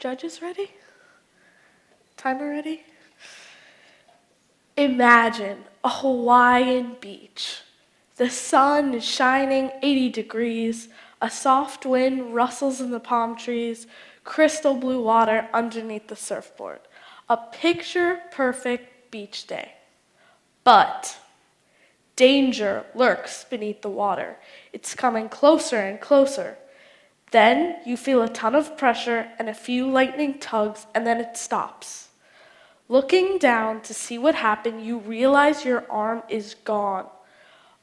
Judges ready? Timer ready? Imagine a Hawaiian beach. The sun is shining 80 degrees, a soft wind rustles in the palm trees, crystal blue water underneath the surfboard. A picture-perfect beach day. But danger lurks beneath the water. It's coming closer and closer. Then you feel a ton of pressure and a few lightning tugs, and then it stops. Looking down to see what happened, you realize your arm is gone.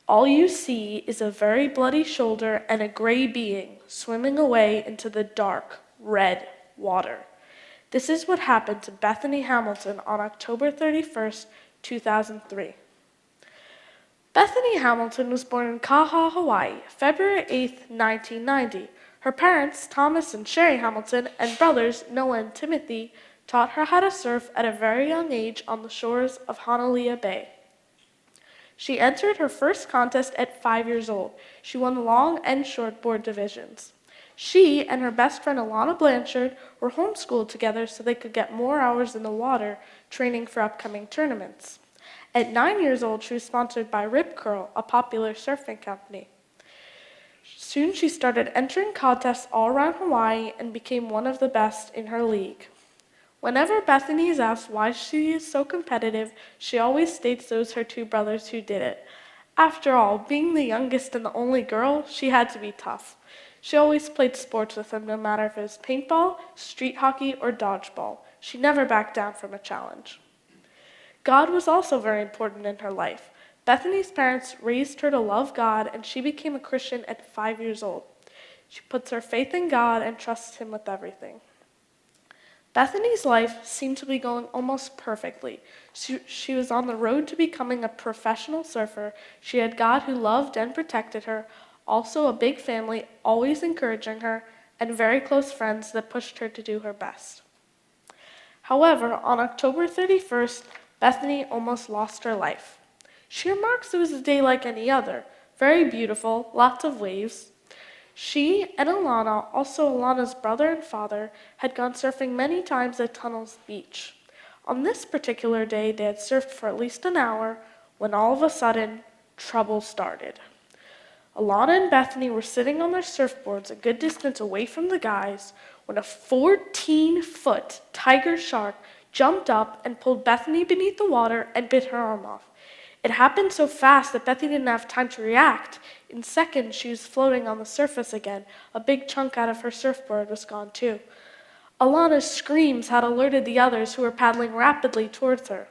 All you see is a very bloody shoulder and a gray being swimming away into the dark, red water. This is what happened to Bethany Hamilton on October 31st, 2003. Bethany Hamilton was born in Kaha, Hawaii, February 8th, 1990. Her parents, Thomas and Sherry Hamilton, and brothers, Noah and Timothy, taught her how to surf at a very young age on the shores of Honolulu Bay. She entered her first contest at 5 years old. She won the long and short board divisions. She and her best friend Alana Blanchard were homeschooled together so they could get more hours in the water training for upcoming tournaments. At 9 years old, she was sponsored by Rip Curl, a popular surfing company. Soon she started entering contests all around Hawaii and became one of the best in her league. Whenever Bethany is asked why she is so competitive, she always states those her two brothers who did it. After all, being the youngest and the only girl, she had to be tough. She always played sports with them, no matter if it was paintball, street hockey, or dodgeball. She never backed down from a challenge. God was also very important in her life. Bethany's parents raised her to love God, and she became a Christian at 5 years old. She puts her faith in God and trusts Him with everything. Bethany's life seemed to be going almost perfectly. She was on the road to becoming a professional surfer. She had God who loved and protected her, also a big family always encouraging her, and very close friends that pushed her to do her best. However, on October 31st, Bethany almost lost her life. She remarks it was a day like any other, very beautiful, lots of waves. She and Alana, also Alana's brother and father, had gone surfing many times at Tunnels Beach. On this particular day, they had surfed for at least an hour when all of a sudden, trouble started. Alana and Bethany were sitting on their surfboards a good distance away from the guys when a 14-foot tiger shark jumped up and pulled Bethany beneath the water and bit her arm off. It happened so fast that Bethany didn't have time to react. In seconds, she was floating on the surface again. A big chunk out of her surfboard was gone too. Alana's screams had alerted the others who were paddling rapidly towards her.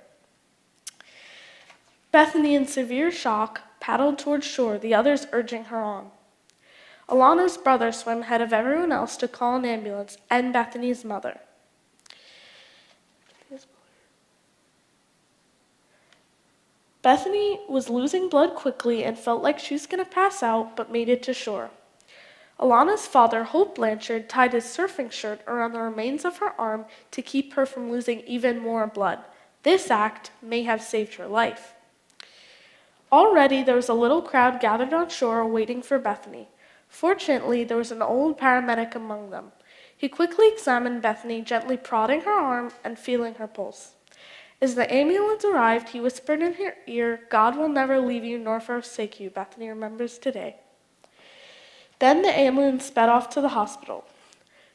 Bethany, in severe shock, paddled towards shore, the others urging her on. Alana's brother swam ahead of everyone else to call an ambulance and Bethany's mother. Bethany was losing blood quickly and felt like she was going to pass out, but made it to shore. Alana's father, Hope Blanchard, tied his surfing shirt around the remains of her arm to keep her from losing even more blood. This act may have saved her life. Already there was a little crowd gathered on shore waiting for Bethany. Fortunately, there was an old paramedic among them. He quickly examined Bethany, gently prodding her arm and feeling her pulse. As the ambulance arrived, he whispered in her ear, "God will never leave you nor forsake you," Bethany remembers today. Then the ambulance sped off to the hospital.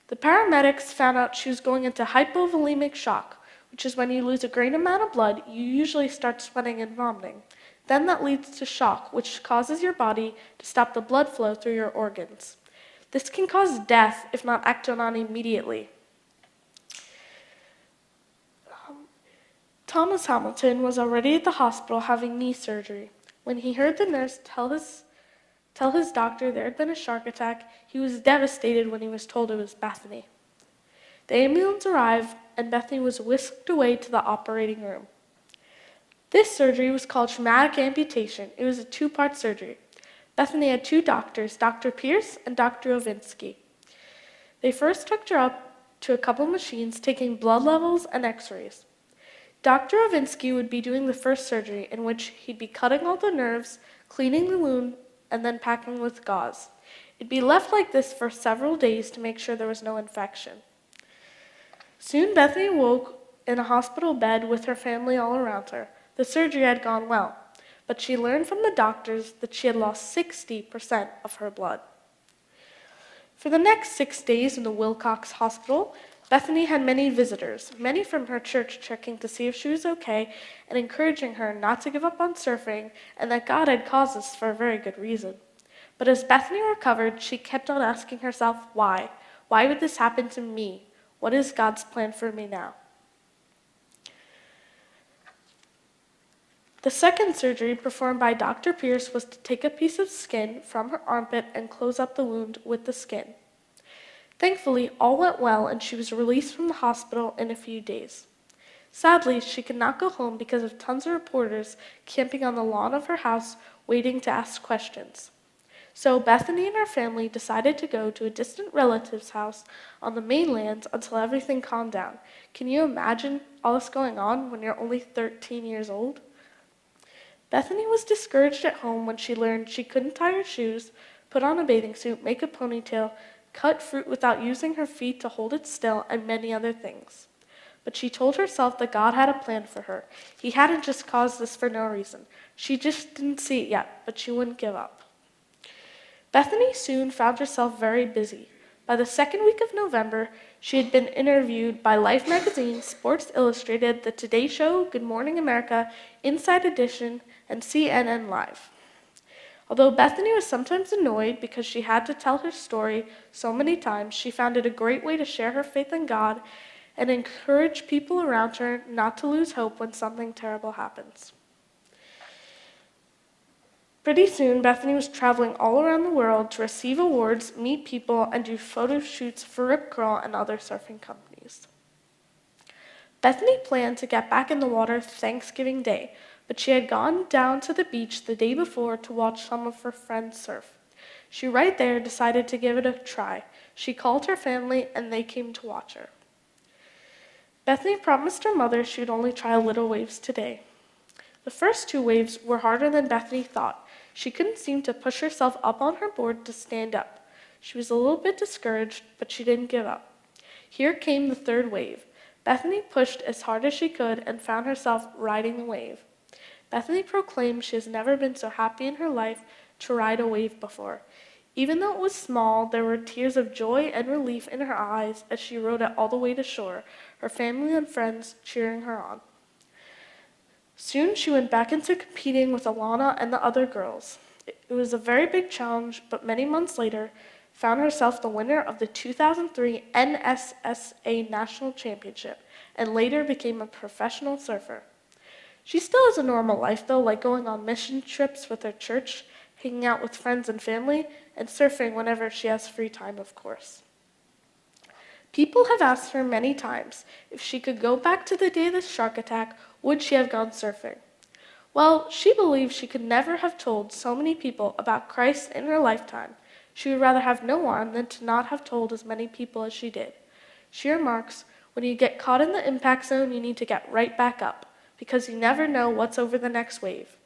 The paramedics found out she was going into hypovolemic shock, which is when you lose a great amount of blood, you usually start sweating and vomiting. Then that leads to shock, which causes your body to stop the blood flow through your organs. This can cause death if not acted on immediately. Thomas Hamilton was already at the hospital having knee surgery. When he heard the nurse tell his doctor there had been a shark attack, he was devastated when he was told it was Bethany. The ambulance arrived, and Bethany was whisked away to the operating room. This surgery was called traumatic amputation. It was a 2-part surgery. Bethany had 2 doctors, Dr. Pierce and Dr. Ovinsky. They first took her up to a couple machines, taking blood levels and x-rays. Dr. Ovinsky would be doing the first surgery, in which he'd be cutting all the nerves, cleaning the wound, and then packing with gauze. It'd be left like this for several days to make sure there was no infection. Soon Bethany woke in a hospital bed with her family all around her. The surgery had gone well, but she learned from the doctors that she had lost 60% of her blood. For the next 6 days in the Wilcox Hospital, Bethany had many visitors, many from her church checking to see if she was okay and encouraging her not to give up on surfing and that God had caused this for a very good reason. But as Bethany recovered, she kept on asking herself, why? Why would this happen to me? What is God's plan for me now? The second surgery performed by Dr. Pierce was to take a piece of skin from her armpit and close up the wound with the skin. Thankfully, all went well and she was released from the hospital in a few days. Sadly, she could not go home because of tons of reporters camping on the lawn of her house waiting to ask questions. So Bethany and her family decided to go to a distant relative's house on the mainland until everything calmed down. Can you imagine all this going on when you're only 13 years old? Bethany was discouraged at home when she learned she couldn't tie her shoes, put on a bathing suit, make a ponytail, cut fruit without using her feet to hold it still, and many other things. But she told herself that God had a plan for her. He hadn't just caused this for no reason. She just didn't see it yet, but she wouldn't give up. Bethany soon found herself very busy. By the second week of November, she had been interviewed by Life magazine, Sports Illustrated, The Today Show, Good Morning America, Inside Edition, and CNN Live. Although Bethany was sometimes annoyed because she had to tell her story so many times, she found it a great way to share her faith in God and encourage people around her not to lose hope when something terrible happens. Pretty soon, Bethany was traveling all around the world to receive awards, meet people, and do photo shoots for Rip Curl and other surfing companies. Bethany planned to get back in the water Thanksgiving Day, but she had gone down to the beach the day before to watch some of her friends surf. She right there decided to give it a try. She called her family, and they came to watch her. Bethany promised her mother she would only try little waves today. The first 2 waves were harder than Bethany thought. She couldn't seem to push herself up on her board to stand up. She was a little bit discouraged, but she didn't give up. Here came the 3rd wave. Bethany pushed as hard as she could and found herself riding the wave. Bethany proclaimed she has never been so happy in her life to ride a wave before. Even though it was small, there were tears of joy and relief in her eyes as she rode it all the way to shore, her family and friends cheering her on. Soon she went back into competing with Alana and the other girls. It was a very big challenge, but many months later, found herself the winner of the 2003 NSSA National Championship, and later became a professional surfer. She still has a normal life though, like going on mission trips with her church, hanging out with friends and family, and surfing whenever she has free time, of course. People have asked her many times if she could go back to the day of the shark attack, would she have gone surfing? Well, she believes she could never have told so many people about Christ in her lifetime. She would rather have no one than to not have told as many people as she did. She remarks, when you get caught in the impact zone, you need to get right back up, because you never know what's over the next wave.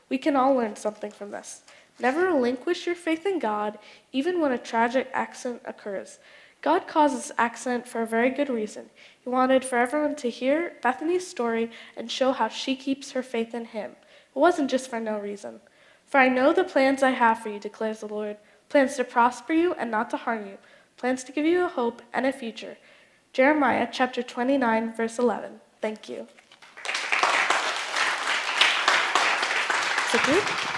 We can all learn something from this. Never relinquish your faith in God, even when a tragic accident occurs. God caused this accident for a very good reason. He wanted for everyone to hear Bethany's story and show how she keeps her faith in Him. It wasn't just for no reason. For I know the plans I have for you, declares the Lord, plans to prosper you and not to harm you, plans to give you a hope and a future. Jeremiah chapter 29, verse 11. Thank you. So good.